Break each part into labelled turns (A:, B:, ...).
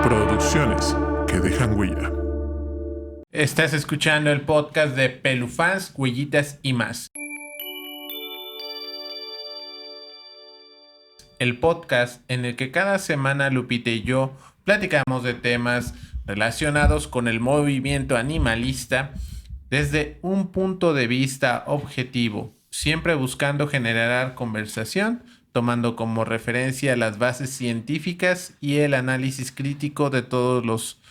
A: Producciones que dejan huella.
B: Estás escuchando el podcast de Pelufans, Huellitas y más. El podcast en el que cada semana Lupita y yo platicamos de temas relacionados con el movimiento animalista desde un punto de vista objetivo, siempre buscando generar conversación, tomando como referencia las bases científicas y el análisis crítico de todos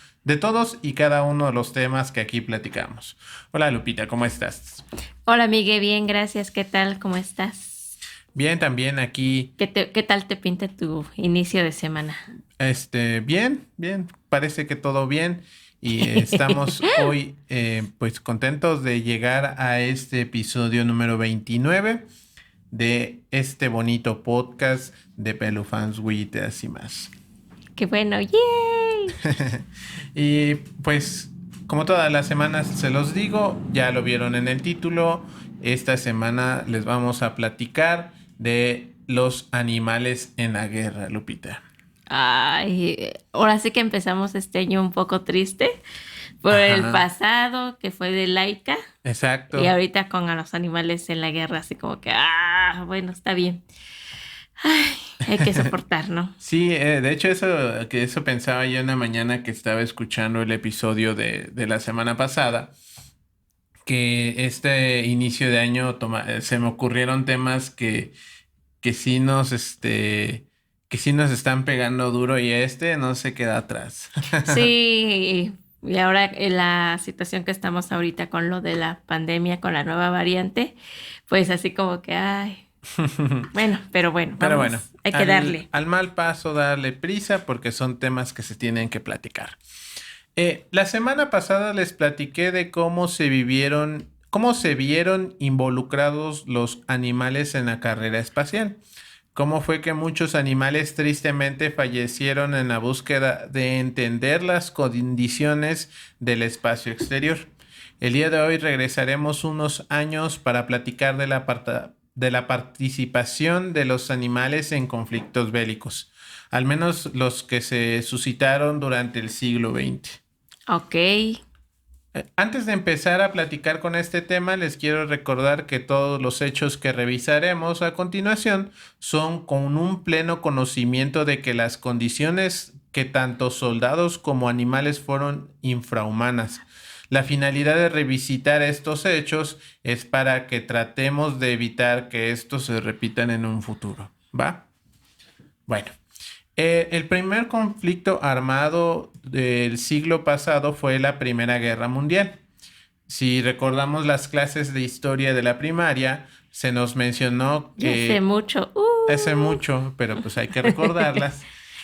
B: y cada uno de los temas que aquí platicamos. Hola Lupita, ¿cómo estás?
C: Hola Miguel, bien, gracias. ¿Qué tal? ¿Cómo estás?
B: Bien, también aquí.
C: ¿Qué tal te pinta tu inicio de semana?
B: Bien, parece que todo bien. Y estamos hoy pues contentos de llegar a este episodio número 29 de este bonito podcast de Pelufans, Huellitas y más.
C: ¡Qué bueno! ¡Yay!
B: Y pues como todas las semanas se los digo, ya lo vieron en el título, esta semana les vamos a platicar de los animales en la guerra, Lupita.
C: Ay, ahora sí que empezamos este año un poco triste por el pasado, que fue de Laika.
B: Exacto.
C: Y ahorita con a los animales en la guerra, así como que, bueno, está bien. Ay, hay que soportar, ¿no?
B: Sí, de hecho eso pensaba yo en la mañana que estaba escuchando el episodio de la semana pasada, que este inicio de año se me ocurrieron temas que sí que sí nos están pegando duro y no se queda atrás.
C: Sí, y ahora en la situación que estamos ahorita con lo de la pandemia, con la nueva variante, pues así como que, bueno, pero bueno, hay que darle.
B: Al mal paso darle prisa porque son temas que se tienen que platicar. La semana pasada les platiqué de cómo se vieron involucrados los animales en la carrera espacial. Cómo fue que muchos animales tristemente fallecieron en la búsqueda de entender las condiciones del espacio exterior. El día de hoy regresaremos unos años para platicar de la participación de los animales en conflictos bélicos, al menos los que se suscitaron durante el siglo XX.
C: Ok.
B: Antes de empezar a platicar con este tema, les quiero recordar que todos los hechos que revisaremos a continuación son con un pleno conocimiento de que las condiciones que tanto soldados como animales fueron infrahumanas. La finalidad de revisitar estos hechos es para que tratemos de evitar que estos se repitan en un futuro, ¿va? Bueno. El primer conflicto armado del siglo pasado fue la Primera Guerra Mundial. Si recordamos las clases de historia de la primaria, se nos mencionó que...
C: Hace mucho.
B: Hace mucho, pero pues hay que recordarlas.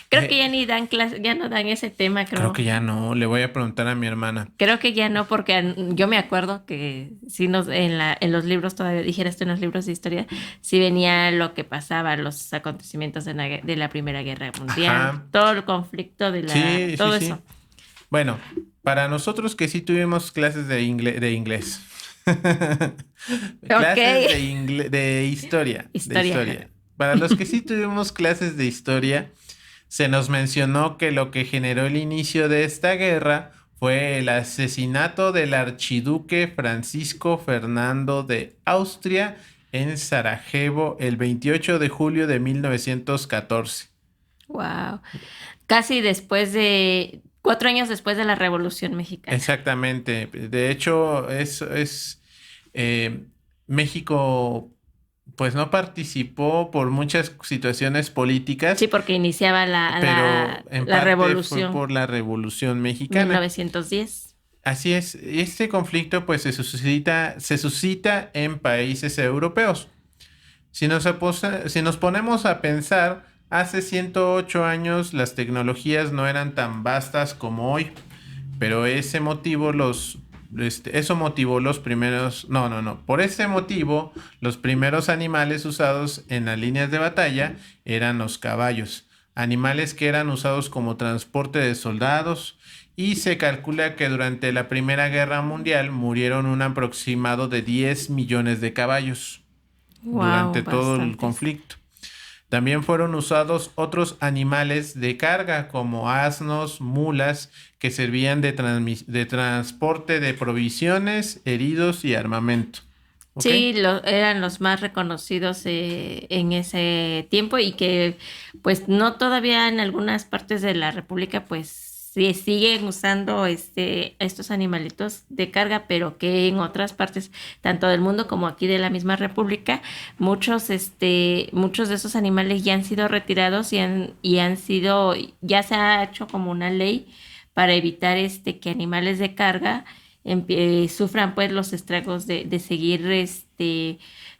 C: Creo que ya ni dan clase, ya no dan ese tema, creo.
B: Creo que ya no, le voy a preguntar a mi hermana.
C: Creo que ya no, porque yo me acuerdo que sí en los libros, todavía dijeras tú en los libros de historia, sí venía lo que pasaba, los acontecimientos de la Primera Guerra Mundial,
B: Ajá.
C: Todo el conflicto de todo eso. Sí.
B: Bueno, para nosotros que sí tuvimos clases de inglés. Clases de historia. Para los que sí tuvimos clases de historia, se nos mencionó que lo que generó el inicio de esta guerra fue el asesinato del archiduque Francisco Fernando de Austria en Sarajevo el 28 de julio de 1914.
C: Wow. Casi 4 años después de la Revolución Mexicana.
B: Exactamente. De hecho, México pues no participó por muchas situaciones políticas.
C: Sí, porque iniciaba la revolución.
B: Fue por la Revolución Mexicana.
C: 1910.
B: Así es. Este conflicto pues se suscita en países europeos. Si nos ponemos a pensar, hace 108 años las tecnologías no eran tan vastas como hoy, pero por ese motivo, los primeros animales usados en las líneas de batalla eran los caballos, animales que eran usados como transporte de soldados, y se calcula que durante la Primera Guerra Mundial murieron un aproximado de 10 millones de caballos durante todo el conflicto. También fueron usados otros animales de carga como asnos, mulas, que servían de transporte de provisiones, heridos y armamento. ¿Okay?
C: Sí, eran los más reconocidos en ese tiempo y que pues no todavía en algunas partes de la República pues sí siguen usando estos animalitos de carga, pero que en otras partes, tanto del mundo como aquí de la misma República, muchos de esos animales ya han sido retirados ya se ha hecho como una ley para evitar que animales de carga sufran pues los estragos de seguir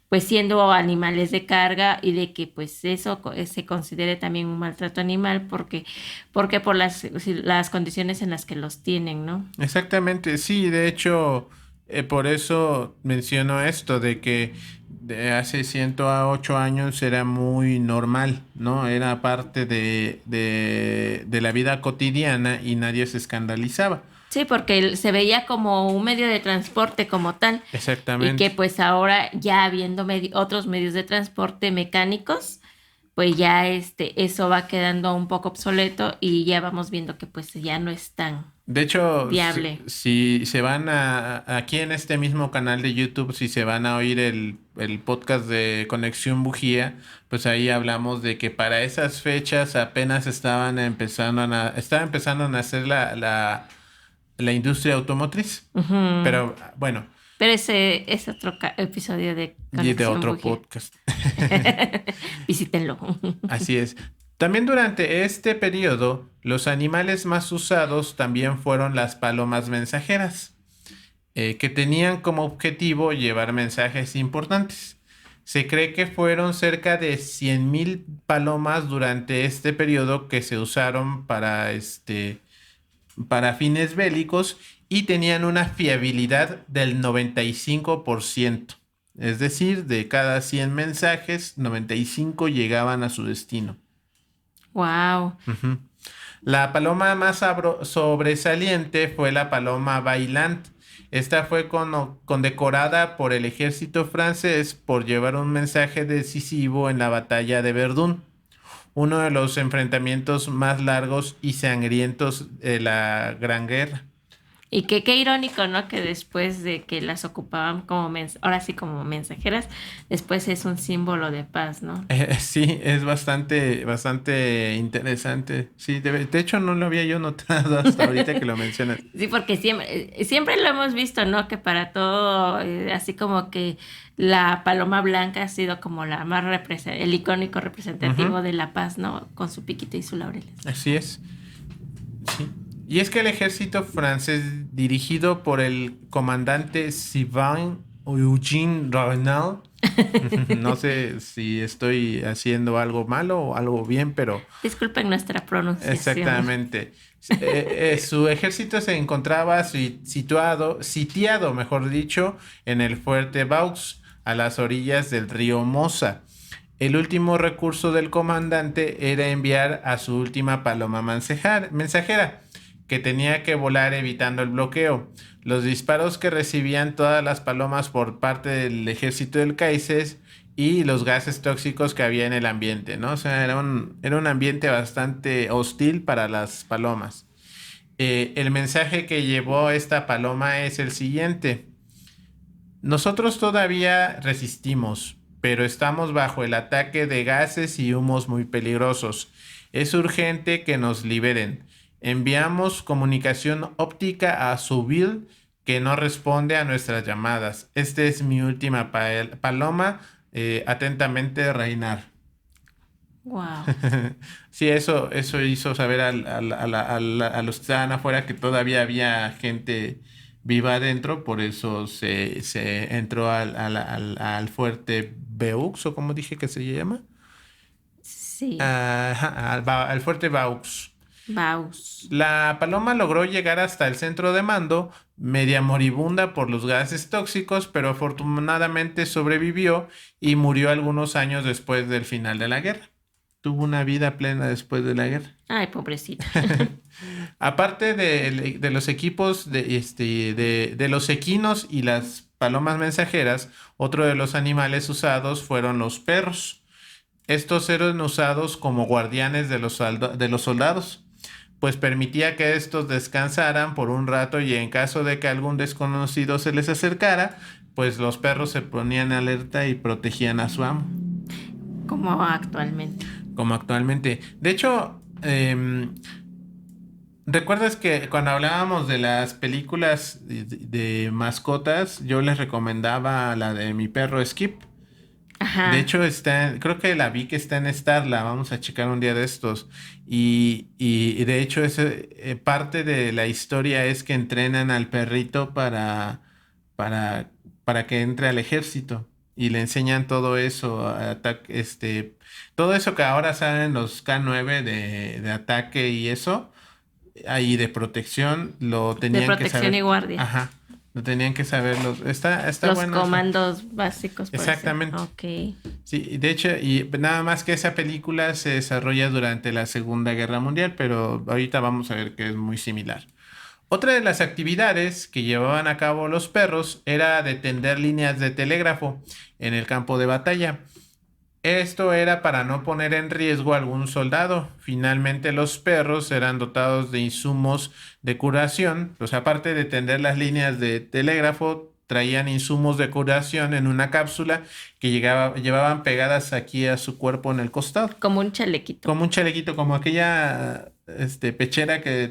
C: pues siendo animales de carga y de que pues eso se considere también un maltrato animal porque por las condiciones en las que los tienen, ¿no?
B: Exactamente, sí, de hecho, por eso menciono esto de que de hace 108 años era muy normal, ¿no? Era parte de la vida cotidiana y nadie se escandalizaba.
C: Sí, porque se veía como un medio de transporte como tal. Y que
B: Exactamente.
C: pues ahora ya habiendo otros medios de transporte mecánicos, pues ya eso va quedando un poco obsoleto y ya vamos viendo que pues ya no es tan
B: De hecho,
C: viable.
B: si se van aquí en este mismo canal de YouTube, si se van a oír el podcast de Conexión Bujía, pues ahí hablamos de que para esas fechas apenas estaba empezando a nacer la industria automotriz.
C: Ujú.
B: Pero bueno,
C: Pero ese es otro episodio de
B: y de
C: Conexión
B: otro
C: Bugía.
B: podcast.
C: Visítenlo.
B: Así es. También durante este periodo, los animales más usados también fueron las palomas mensajeras, que tenían como objetivo llevar mensajes importantes. Se cree que fueron cerca de 100,000 palomas durante este periodo que se usaron para fines bélicos y tenían una fiabilidad del 95%. Es decir, de cada 100 mensajes, 95 llegaban a su destino.
C: Wow.
B: Ujú. La paloma más sobresaliente fue la paloma Vaillant. Esta fue condecorada por el ejército francés por llevar un mensaje decisivo en la batalla de Verdún, uno de los enfrentamientos más largos y sangrientos de la Gran Guerra.
C: Y qué irónico, ¿no? Que después de que las ocupaban ahora sí como mensajeras, después es un símbolo de paz, ¿no?
B: Sí, es bastante interesante. Sí, de hecho no lo había yo notado hasta ahorita que lo mencionas.
C: Sí, porque siempre lo hemos visto, ¿no? Que para todo, así como que la paloma blanca ha sido como el icónico representativo
B: Ujú,
C: de la paz, ¿no? Con su piquito y su laureles.
B: así es. Sí. Y es que el ejército francés, dirigido por el comandante Sylvain Eugène Raynal, no sé si estoy haciendo algo malo o algo bien, pero
C: Disculpen nuestra pronunciación.
B: exactamente. Su ejército se encontraba sitiado, mejor dicho, en el fuerte Vaux, a las orillas del río Mosa. El último recurso del comandante era enviar a su última paloma mensajera, que tenía que volar evitando el bloqueo. Los disparos que recibían todas las palomas por parte del ejército del Kaiser y los gases tóxicos que había en el ambiente, ¿no? O sea, era un ambiente bastante hostil para las palomas. El mensaje que llevó esta paloma es el siguiente: nosotros todavía resistimos, pero estamos bajo el ataque de gases y humos muy peligrosos. Es urgente que nos liberen. Enviamos comunicación óptica a Souville, que no responde a nuestras llamadas. Esta es mi última paloma. Atentamente, Reinar.
C: Wow.
B: Sí, eso hizo saber a los que estaban afuera que todavía había gente viva adentro, por eso se entró al fuerte Beux, o como dije que se llama.
C: Sí.
B: Ajá, al fuerte Baux.
C: Baus.
B: La paloma logró llegar hasta el centro de mando, media moribunda por los gases tóxicos, pero afortunadamente sobrevivió y murió algunos años después del final de la guerra. Tuvo una vida plena después de la guerra.
C: Ay, pobrecita.
B: Aparte de los equipos de los equinos y las palomas mensajeras, otro de los animales usados fueron los perros. Estos eran usados como guardianes de los soldados, pues permitía que estos descansaran por un rato y en caso de que algún desconocido se les acercara, pues los perros se ponían alerta y protegían a su amo.
C: Como actualmente.
B: Como actualmente. De hecho, ¿recuerdas que cuando hablábamos de las películas de mascotas, yo les recomendaba la de Mi perro Skip?
C: Ajá.
B: De hecho, creo que la vi que está en Star, la vamos a checar un día de estos. Y de hecho, parte de la historia es que entrenan al perrito para, para que entre al ejército. Y le enseñan todo eso, todo eso que ahora salen los K9 de ataque y eso, ahí de protección, lo tenían que saber.
C: De protección y guardia.
B: Ajá. Lo tenían que saber está
C: los
B: bueno. Los
C: comandos básicos.
B: Exactamente.
C: Ok.
B: Sí, de hecho, y nada más que esa película se desarrolla durante la Segunda Guerra Mundial, pero ahorita vamos a ver que es muy similar. Otra de las actividades que llevaban a cabo los perros era de tender líneas de telégrafo en el campo de batalla. Esto era para no poner en riesgo a algún soldado. Finalmente los perros eran dotados de insumos de curación. Pues aparte de tender las líneas de telégrafo, traían insumos de curación en una cápsula que llevaban pegadas aquí a su cuerpo en el costado.
C: Como un chalequito.
B: Como un chalequito, como aquella pechera que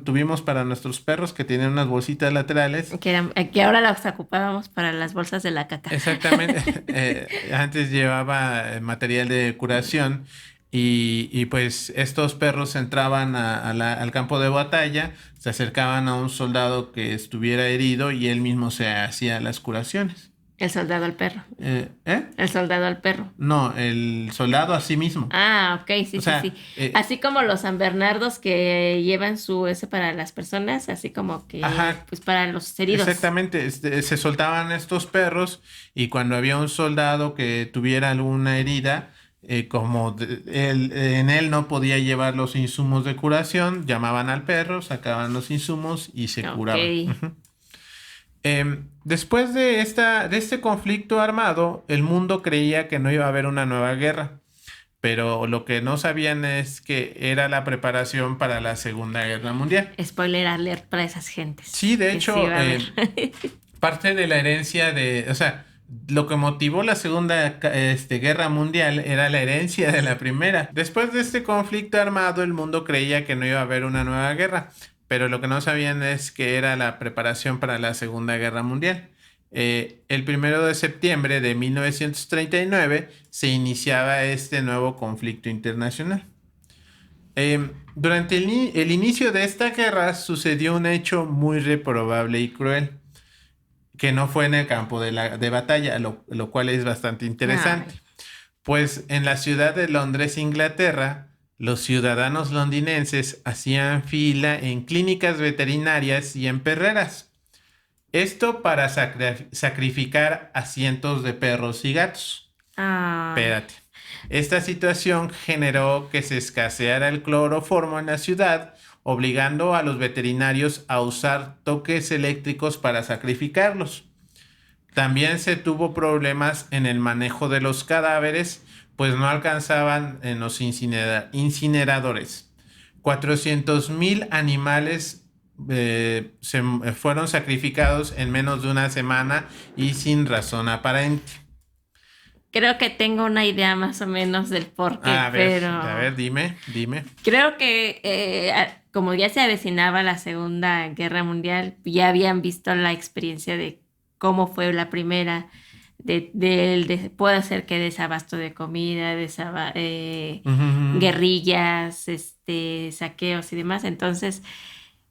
B: tuvimos para nuestros perros que tienen unas bolsitas laterales.
C: Que ahora las ocupábamos para las bolsas de la caca.
B: Exactamente. Antes llevaba material de curación y pues estos perros entraban al campo de batalla, se acercaban a un soldado que estuviera herido y él mismo se hacía las curaciones.
C: El soldado al perro.
B: ¿Eh?
C: El soldado al perro.
B: No, el soldado a sí mismo.
C: Ah, ok, sí. Así como los San Bernardos que llevan ese para las personas, así como que pues para los heridos.
B: Exactamente, se soltaban estos perros y cuando había un soldado que tuviera alguna herida, como en él no podía llevar los insumos de curación, llamaban al perro, sacaban los insumos y se curaban. Uh-huh. Después de este conflicto armado, el mundo creía que no iba a haber una nueva guerra, pero lo que no sabían es que era la preparación para la Segunda Guerra Mundial.
C: Spoiler alert para esas gentes.
B: Sí, de hecho, parte de la herencia lo que motivó la Segunda Guerra Mundial era la herencia de la Primera. Después de este conflicto armado, el mundo creía que no iba a haber una nueva guerra. Pero lo que no sabían es que era la preparación para la Segunda Guerra Mundial. El 1 de septiembre de 1939 se iniciaba este nuevo conflicto internacional. Durante el inicio de esta guerra sucedió un hecho muy reprobable y cruel, que no fue en el campo de batalla, lo cual es bastante interesante. Pues en la ciudad de Londres, Inglaterra, los ciudadanos londinenses hacían fila en clínicas veterinarias y en perreras. Esto para sacrificar a cientos de perros y gatos. Espérate. Esta situación generó que se escaseara el cloroformo en la ciudad, obligando a los veterinarios a usar toques eléctricos para sacrificarlos. También se tuvo problemas en el manejo de los cadáveres, pues no alcanzaban en los incineradores. 400,000 animales se fueron sacrificados en menos de una semana y sin razón aparente.
C: Creo que tengo una idea más o menos del porqué,
B: A ver, dime.
C: Creo que como ya se avecinaba la Segunda Guerra Mundial, ya habían visto la experiencia de cómo fue la primera. Puede ser que desabasto de comida, guerrillas, saqueos y demás. Entonces,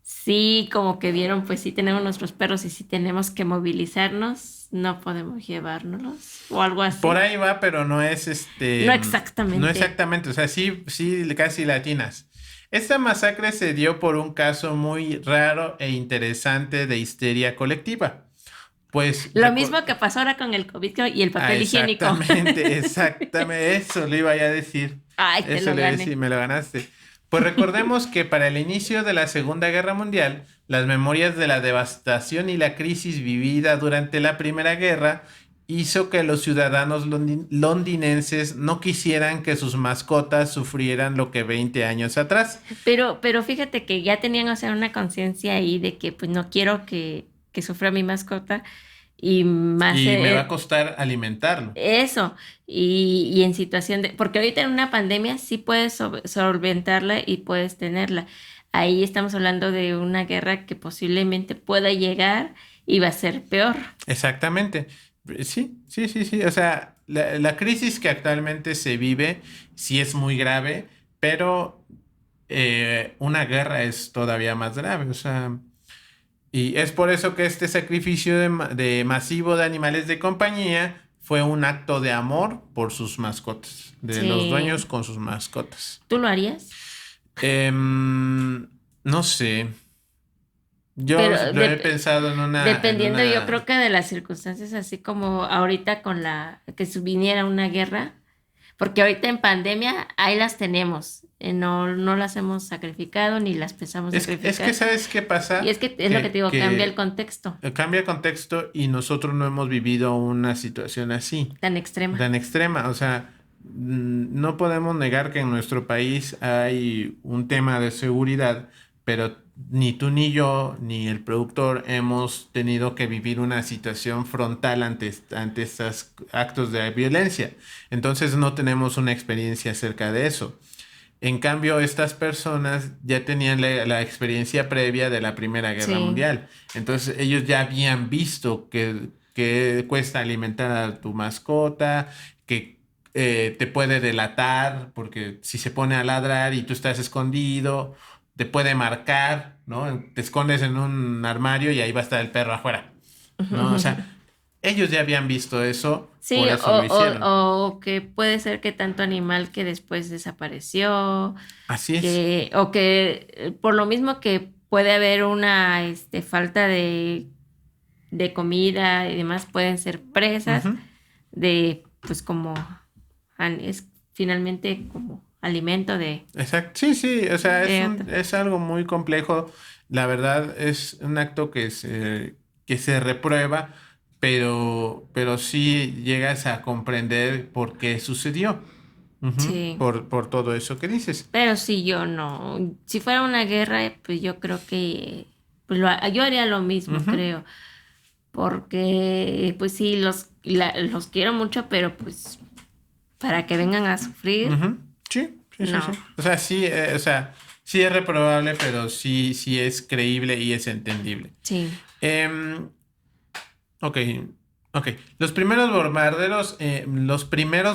C: sí, como que vieron, pues sí tenemos nuestros perros y sí tenemos que movilizarnos, no podemos llevárnoslos o algo así.
B: Por ahí va, pero no es
C: No exactamente.
B: No exactamente, o sea, sí, casi latinas. Esta masacre se dio por un caso muy raro e interesante de histeria colectiva. Pues
C: lo mismo que pasó ahora con el COVID y el papel higiénico.
B: Exactamente, eso le iba a decir.
C: Ay, te lo gané.
B: Me lo ganaste. Pues recordemos que para el inicio de la Segunda Guerra Mundial, las memorias de la devastación y la crisis vivida durante la Primera Guerra hizo que los ciudadanos londinenses no quisieran que sus mascotas sufrieran lo que 20 años atrás.
C: Pero fíjate que ya tenían, o sea, una conciencia ahí de que pues no quiero que sufra mi mascota y más...
B: Y me va a costar alimentarlo.
C: Eso, y en situación de... Porque ahorita en una pandemia sí puedes solventarla y puedes tenerla. Ahí estamos hablando de una guerra que posiblemente pueda llegar y va a ser peor.
B: Exactamente. Sí. O sea, la crisis que actualmente se vive sí es muy grave, pero una guerra es todavía más grave. O sea, y es por eso que este sacrificio de masivo de animales de compañía fue un acto de amor por sus mascotas, de los dueños con sus mascotas.
C: ¿Tú lo harías?
B: No sé. Yo lo he pensado en una...
C: Dependiendo, yo creo que de las circunstancias, así como ahorita con que viniera una guerra, porque ahorita en pandemia ahí las tenemos, no las hemos sacrificado ni las pensamos sacrificar.
B: Es que ¿sabes qué pasa?
C: Y es que es lo que te digo, cambia el contexto.
B: Cambia el contexto y nosotros no hemos vivido una situación así.
C: Tan extrema.
B: Tan extrema, o sea, no podemos negar que en nuestro país hay un tema de seguridad, pero ni tú ni yo ni el productor hemos tenido que vivir una situación frontal ante estos actos de violencia. Entonces no tenemos una experiencia acerca de eso. En cambio, estas personas ya tenían la experiencia previa de la Primera Guerra Mundial. Entonces ellos ya habían visto que cuesta alimentar a tu mascota, que te puede delatar, porque si se pone a ladrar y tú estás escondido, te puede marcar, ¿no? Te escondes en un armario y ahí va a estar el perro afuera, ¿no? O sea, ellos ya habían visto eso,
C: sí,
B: por eso lo hicieron.
C: O que puede ser que tanto animal que después desapareció.
B: Así es.
C: O que por lo mismo que puede haber una falta de comida y demás, pueden ser presas de, pues como, es finalmente como alimento de...
B: Exacto, sí, o sea, es algo muy complejo. La verdad es un acto que se reprueba, pero sí llegas a comprender por qué sucedió.
C: Sí.
B: Por todo eso que dices.
C: Pero sí, yo no. Si fuera una guerra, pues yo creo que pues yo haría lo mismo, creo. Porque, pues sí, los quiero mucho, pero pues para que vengan a sufrir...
B: Sí.
C: No.
B: Sí. O sea, sí es reprobable, pero sí es creíble y es entendible.
C: Sí.
B: Ok. Los primeros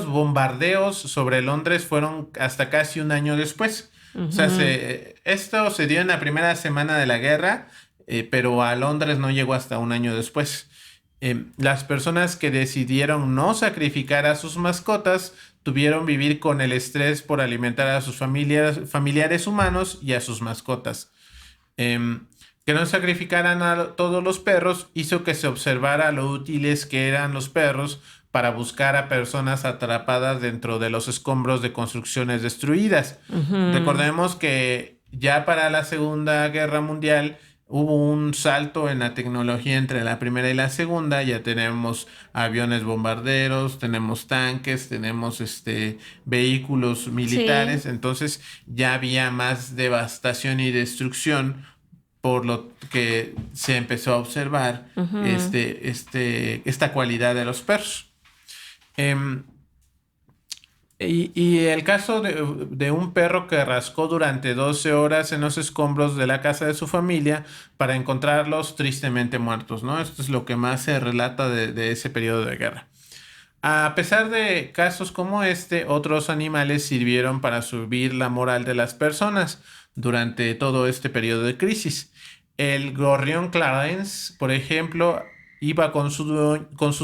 B: bombardeos sobre Londres fueron hasta casi un año después. O sea, esto se dio en la primera semana de la guerra, pero a Londres no llegó hasta un año después. Las personas que decidieron no sacrificar a sus mascotas tuvieron vivir con el estrés por alimentar a sus familiares humanos y a sus mascotas. Que no sacrificaran a todos los perros hizo que se observara lo útiles que eran los perros para buscar a personas atrapadas dentro de los escombros de construcciones destruidas. Recordemos que ya para la Segunda Guerra Mundial hubo un salto en la tecnología entre la primera y la segunda. Ya tenemos aviones bombarderos, tenemos tanques, tenemos vehículos militares. Sí. Entonces ya había más devastación y destrucción, por lo que se empezó a observar esta cualidad de los perros. Y el caso de un perro que rascó durante 12 horas en los escombros de la casa de su familia para encontrarlos tristemente muertos, ¿no? Esto es lo que más se relata de ese periodo de guerra. A pesar de casos como otros animales sirvieron para subir la moral de las personas durante todo este periodo de crisis. El gorrión Clarence, por ejemplo, iba con su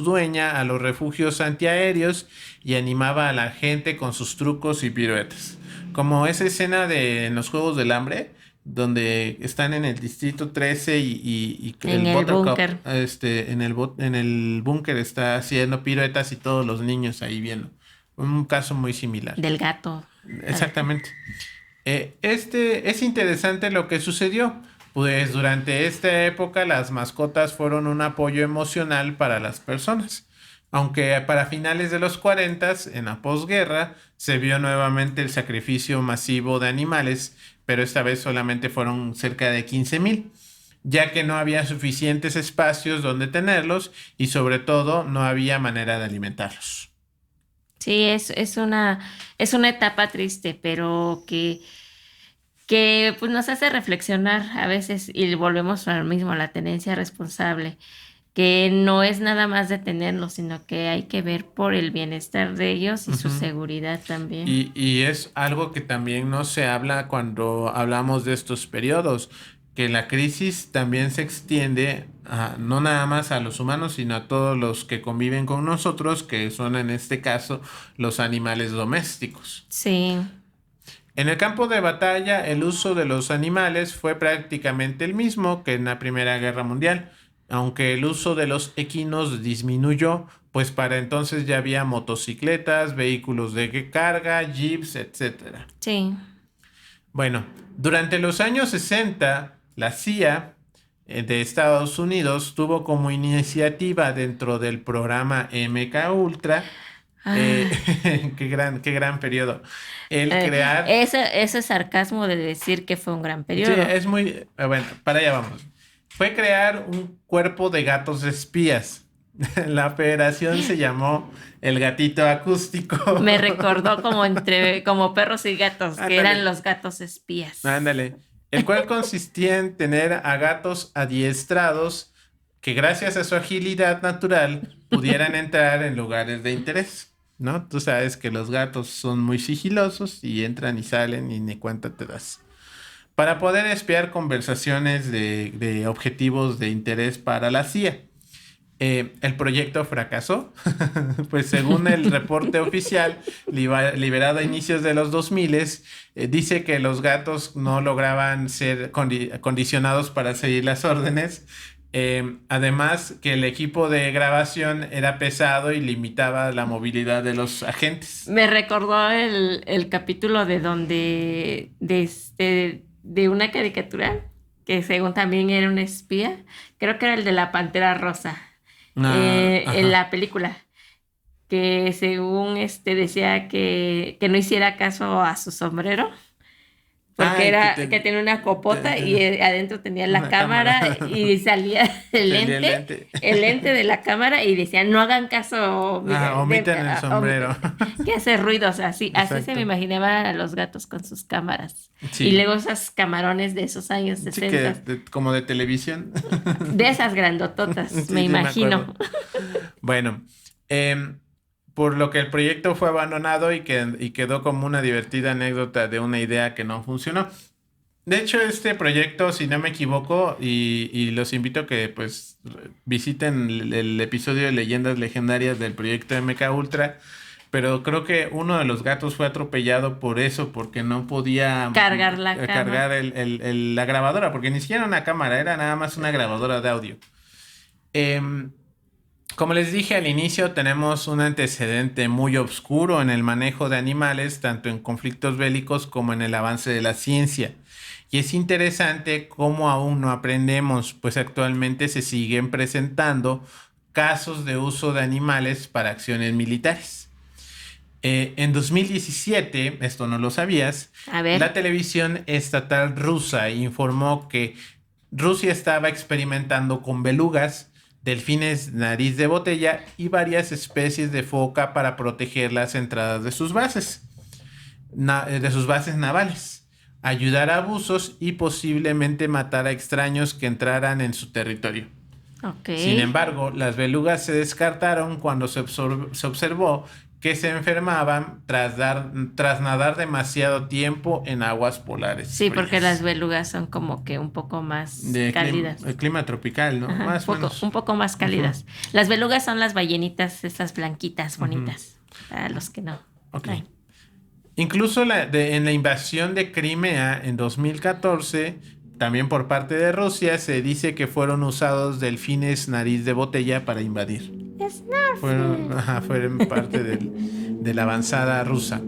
B: dueña a los refugios antiaéreos y animaba a la gente con sus trucos y piruetas. Como esa escena en los Juegos del Hambre, donde están en el distrito 13 y
C: en el búnker.
B: En el búnker está haciendo piruetas y todos los niños ahí viendo. Un caso muy similar.
C: Del gato.
B: Exactamente. Es interesante lo que sucedió. Pues durante esta época las mascotas fueron un apoyo emocional para las personas. Aunque para finales de los 40, en la posguerra, se vio nuevamente el sacrificio masivo de animales, pero esta vez solamente fueron cerca de 15,000, ya que no había suficientes espacios donde tenerlos y sobre todo no había manera de alimentarlos.
C: Sí, es una etapa triste, pero que pues nos hace reflexionar a veces y volvemos a lo mismo, a la tenencia responsable, que no es nada más detenerlos, sino que hay que ver por el bienestar de ellos y su seguridad también.
B: Y es algo que también no se habla cuando hablamos de estos periodos, que la crisis también se extiende no nada más a los humanos, sino a todos los que conviven con nosotros, que son en este caso los animales domésticos.
C: Sí.
B: En el campo de batalla, el uso de los animales fue prácticamente el mismo que en la Primera Guerra Mundial, aunque el uso de los equinos disminuyó, pues para entonces ya había motocicletas, vehículos de carga, jeeps, etc.
C: Sí.
B: Bueno, durante los años 60, la CIA de Estados Unidos tuvo como iniciativa dentro del programa MK Ultra, qué gran periodo, el crear...
C: Ese sarcasmo de decir que fue un gran periodo.
B: Sí, es muy... Bueno, para allá vamos. Fue crear un cuerpo de gatos espías. La operación se llamó el gatito acústico.
C: Me recordó como perros y gatos,
B: Ándale.
C: que eran los gatos espías.
B: Ándale. El cual consistía en tener a gatos adiestrados que gracias a su agilidad natural pudieran entrar en lugares de interés, ¿no? Tú sabes que los gatos son muy sigilosos y entran y salen y ni cuenta te das. Para poder espiar conversaciones de objetivos de interés para la CIA. El proyecto fracasó, pues según el reporte oficial liberado a inicios de los 2000, dice que los gatos no lograban ser condicionados para seguir las órdenes. Además que el equipo de grabación era pesado y limitaba la movilidad de los agentes.
C: Me recordó el capítulo de una caricatura que según también era un espía, creo que era el de la Pantera Rosa. En la película, que según decía que no hiciera caso a su sombrero, porque que tenía una copota y adentro tenía la cámara y salía el lente de la cámara y decía, no hagan caso,
B: omiten el sombrero.
C: Que hace ruidos, así se me imaginaba a los gatos con sus cámaras.
B: Sí.
C: Y luego esos camarones de esos años 60.
B: Sí, como de televisión.
C: De esas grandototas,
B: Sí,
C: me
B: sí,
C: imagino.
B: Bueno, por lo que el proyecto fue abandonado y quedó como una divertida anécdota de una idea que no funcionó. De hecho, este proyecto, si no me equivoco, y los invito a que pues visiten el episodio de Leyendas Legendarias del proyecto MK Ultra, pero creo que uno de los gatos fue atropellado por eso, porque no podía
C: cargar
B: la grabadora, porque ni siquiera una cámara, era nada más una grabadora de audio. Como les dije al inicio, tenemos un antecedente muy oscuro en el manejo de animales, tanto en conflictos bélicos como en el avance de la ciencia. Y es interesante cómo aún no aprendemos, pues actualmente se siguen presentando casos de uso de animales para acciones militares. En 2017, esto no lo sabías, la televisión estatal rusa informó que Rusia estaba experimentando con belugas, delfines nariz de botella y varias especies de foca para proteger las entradas de sus bases navales, ayudar a abusos y posiblemente matar a extraños que entraran en su territorio.
C: Okay.
B: Sin embargo, las belugas se descartaron cuando se observó que se enfermaban tras nadar demasiado tiempo en aguas polares.
C: Sí, porque las belugas son como que un poco más cálidas.
B: El clima tropical, ¿no?
C: Ajá, un poco más cálidas. Las belugas son las ballenitas, esas blanquitas, bonitas, para los que no.
B: Okay. Incluso en la invasión de Crimea en 2014, también por parte de Rusia, se dice que fueron usados delfines nariz de botella para invadir. Fueron parte de la avanzada rusa.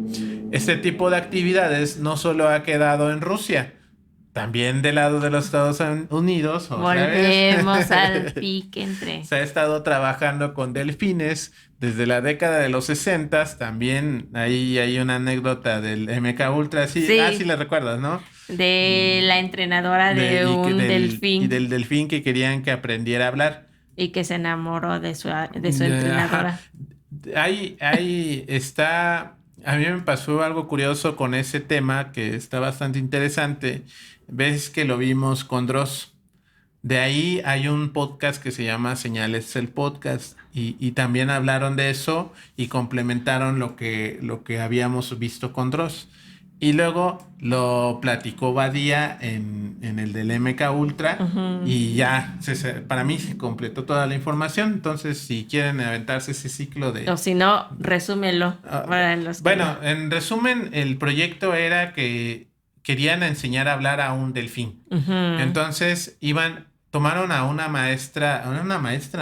B: Este tipo de actividades no solo ha quedado en Rusia. también del lado de los Estados Unidos.
C: Volvemos al pique entre.
B: Se ha estado trabajando con delfines desde la década de los 60. También ahí hay una anécdota del MK Ultra. Sí, sí la recuerdas, ¿no?
C: De la entrenadora de un delfín.
B: Y del delfín que querían que aprendiera a hablar.
C: Y que se enamoró de su entrenadora.
B: Ahí está. A mí me pasó algo curioso con ese tema que está bastante interesante. Ves que lo vimos con Dross. De ahí hay un podcast que se llama Señales el Podcast y también hablaron de eso y complementaron lo que habíamos visto con Dross. Y luego lo platicó Badía en el del MK Ultra. Uh-huh. Y ya, para mí se completó toda la información. Entonces, si quieren aventarse ese ciclo de...
C: O si no, resúmelo.
B: Bueno, en resumen, el proyecto era que querían enseñar a hablar a un delfín. Uh-huh. Entonces, tomaron a una maestra,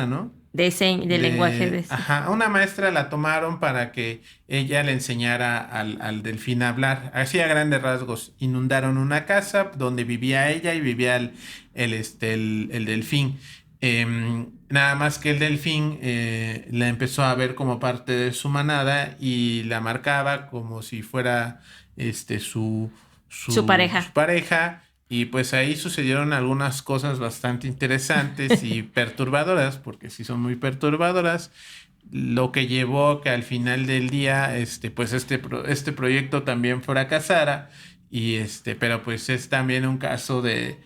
B: ¿no?
C: De lenguaje.
B: Ajá, una maestra la tomaron para que ella le enseñara al delfín a hablar. Así a grandes rasgos. Inundaron una casa donde vivía ella y vivía el delfín. Nada más que el delfín la empezó a ver como parte de su manada y la marcaba como si fuera su
C: pareja.
B: Su pareja. Y pues ahí sucedieron algunas cosas bastante interesantes y perturbadoras, porque sí son muy perturbadoras, lo que llevó que al final del día pues este proyecto también fracasara y pero pues es también un caso de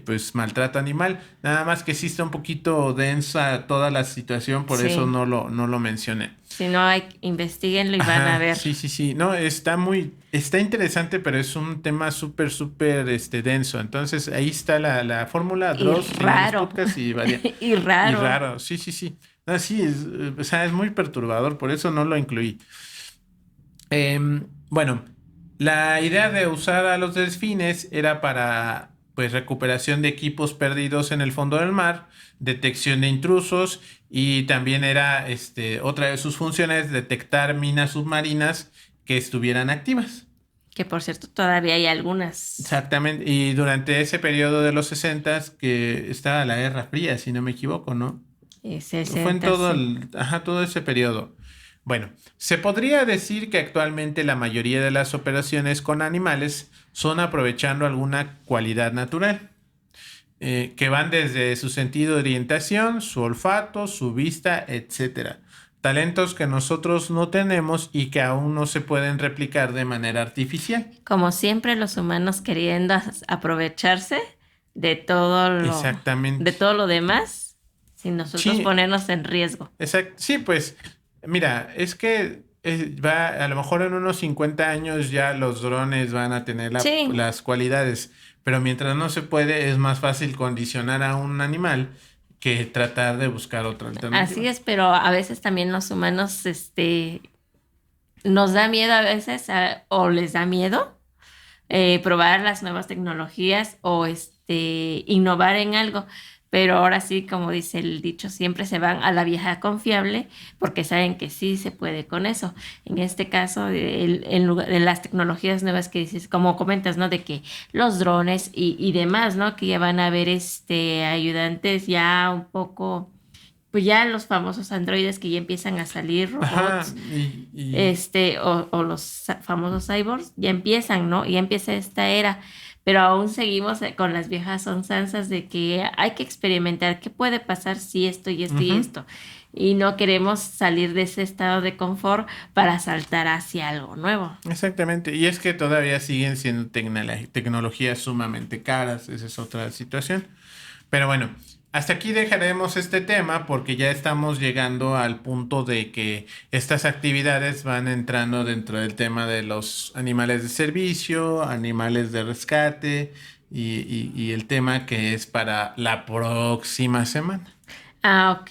B: pues maltrato animal, nada más que sí está un poquito densa toda la situación, por eso no lo mencioné.
C: Si no, investíguenlo y van a ver.
B: Sí. No, está interesante, pero es un tema súper denso. Entonces, ahí está la fórmula Dross.
C: Y raro.
B: Y raro. Sí. No, sí, es muy perturbador, por eso no lo incluí. Bueno, la idea de usar a los delfines era para pues recuperación de equipos perdidos en el fondo del mar, detección de intrusos y también era otra de sus funciones detectar minas submarinas que estuvieran activas.
C: Que por cierto todavía hay algunas.
B: Exactamente, y durante ese periodo de los 60 que estaba la Guerra Fría, si no me equivoco, ¿no?
C: 60,
B: fue en todo ese periodo. Bueno, se podría decir que actualmente la mayoría de las operaciones con animales son aprovechando alguna cualidad natural, que van desde su sentido de orientación, su olfato, su vista, etc. Talentos que nosotros no tenemos y que aún no se pueden replicar de manera artificial.
C: Como siempre, los humanos queriendo aprovecharse de todo lo demás, sin nosotros ponernos en riesgo.
B: Exacto. Sí, pues... Mira, es que a lo mejor en unos 50 años ya los drones van a tener las cualidades, pero mientras no se puede es más fácil condicionar a un animal que tratar de buscar otra alternativa.
C: Así es, pero a veces también los humanos nos da miedo a veces o les da miedo probar las nuevas tecnologías o innovar en algo. Pero ahora sí, como dice el dicho, siempre se van a la vieja confiable porque saben que sí se puede con eso. En este caso, en lugar de las tecnologías nuevas que dices, como comentas, ¿no? De que los drones y demás, ¿no? Que ya van a haber ayudantes ya un poco, pues ya los famosos androides que ya empiezan a salir, robots, o los famosos cyborgs, ya empiezan, ¿no? Ya empieza esta era. Pero aún seguimos con las viejas onzanzas de que hay que experimentar qué puede pasar si esto y esto y esto. Y no queremos salir de ese estado de confort para saltar hacia algo nuevo.
B: Exactamente. Y es que todavía siguen siendo tecnologías sumamente caras. Esa es otra situación. Pero bueno, hasta aquí dejaremos este tema porque ya estamos llegando al punto de que estas actividades van entrando dentro del tema de los animales de servicio, animales de rescate y el tema que es para la próxima semana.
C: Ok.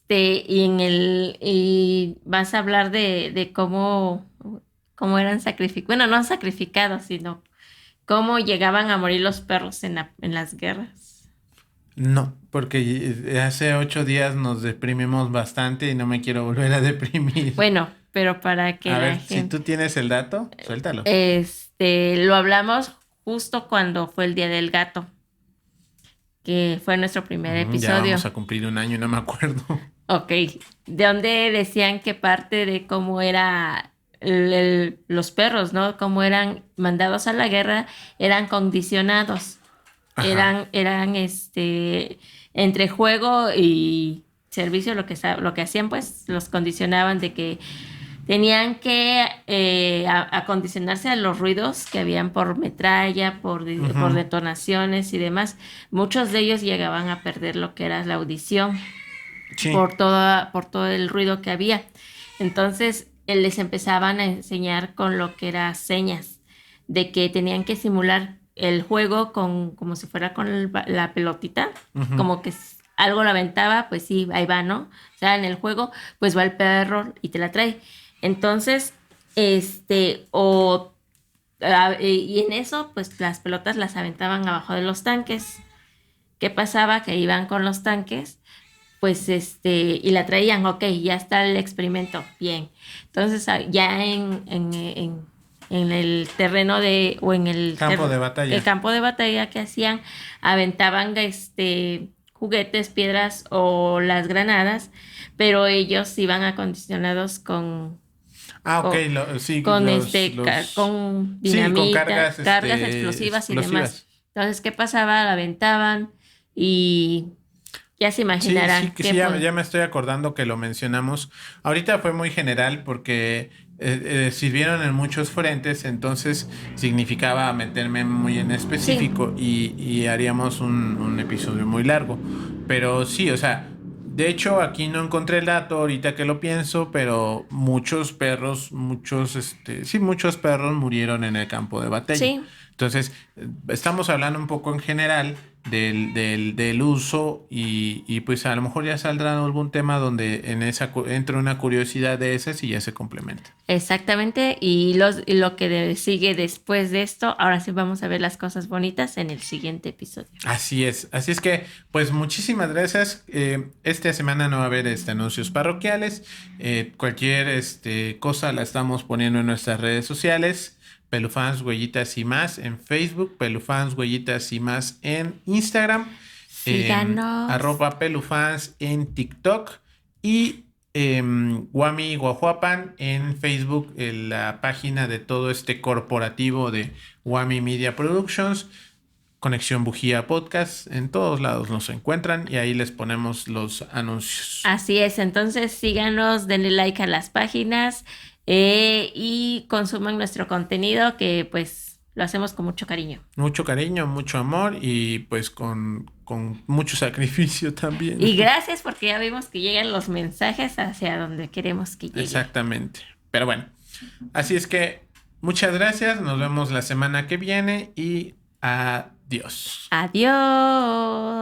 C: Y vas a hablar de cómo eran sacrificados. Bueno, no sacrificados, sino cómo llegaban a morir los perros en las guerras.
B: No, porque hace 8 días nos deprimimos bastante y no me quiero volver a deprimir.
C: Bueno, pero para que
B: a ver, si tú tienes el dato, suéltalo.
C: Lo hablamos justo cuando fue el Día del Gato, que fue nuestro primer episodio.
B: Ya vamos a cumplir un año, no me acuerdo.
C: Ok, de donde decían que parte de cómo era los perros, ¿no? Cómo eran mandados a la guerra, eran condicionados.
B: Ajá.
C: Eran entre juego y servicio, lo que hacían, pues, los condicionaban de que tenían que acondicionarse a los ruidos que habían por metralla, por detonaciones y demás. Muchos de ellos llegaban a perder lo que era la audición
B: Sí.
C: por todo el ruido que había. Entonces, les empezaban a enseñar con lo que era señas, de que tenían que simular el juego como si fuera con la pelotita, como que algo lo aventaba, pues sí, ahí va, ¿no? O sea, en el juego, pues va el perro y te la trae. Entonces, y en eso, pues las pelotas las aventaban abajo de los tanques. ¿Qué pasaba? Que iban con los tanques, pues y la traían, ok, ya está el experimento, bien. Entonces, ya en el terreno o en el
B: Campo de batalla.
C: El campo de batalla que hacían, aventaban juguetes, piedras o las granadas, pero ellos iban acondicionados con
B: Ok,
C: con
B: con
C: dinamita,
B: cargas,
C: explosivas y demás. Entonces, ¿qué pasaba? La aventaban y ya se imaginarán.
B: Ya me estoy acordando que lo mencionamos. Ahorita fue muy general porque sirvieron en muchos frentes, entonces significaba meterme muy en específico y haríamos un episodio muy largo. Pero sí, o sea, de hecho aquí no encontré el dato ahorita que lo pienso, pero muchos perros murieron en el campo de batalla.
C: Sí.
B: Entonces, estamos hablando un poco en general del uso y pues a lo mejor ya saldrá algún tema donde entra una curiosidad de esas y ya se complementa.
C: Exactamente, y lo que sigue después de esto, ahora sí vamos a ver las cosas bonitas en el siguiente episodio.
B: Así es que pues muchísimas gracias. Esta semana no va a haber anuncios parroquiales. Cualquier cosa la estamos poniendo en nuestras redes sociales. Pelufans, Huellitas y Más en Facebook, Pelufans, Huellitas y Más en Instagram,
C: síganos,
B: @Pelufans en TikTok y Guami Guajuapan en Facebook, en la página de todo este corporativo de Guami Media Productions, Conexión Bujía Podcast, en todos lados nos encuentran y ahí les ponemos los anuncios.
C: Así es, entonces síganos, denle like a las páginas. Y consuman nuestro contenido que pues lo hacemos con mucho cariño.
B: Mucho cariño, mucho amor y pues con mucho sacrificio también.
C: Y gracias porque ya vimos que llegan los mensajes hacia donde queremos que lleguen.
B: Exactamente. Pero bueno, así es que muchas gracias, nos vemos la semana que viene y adiós.
C: Adiós.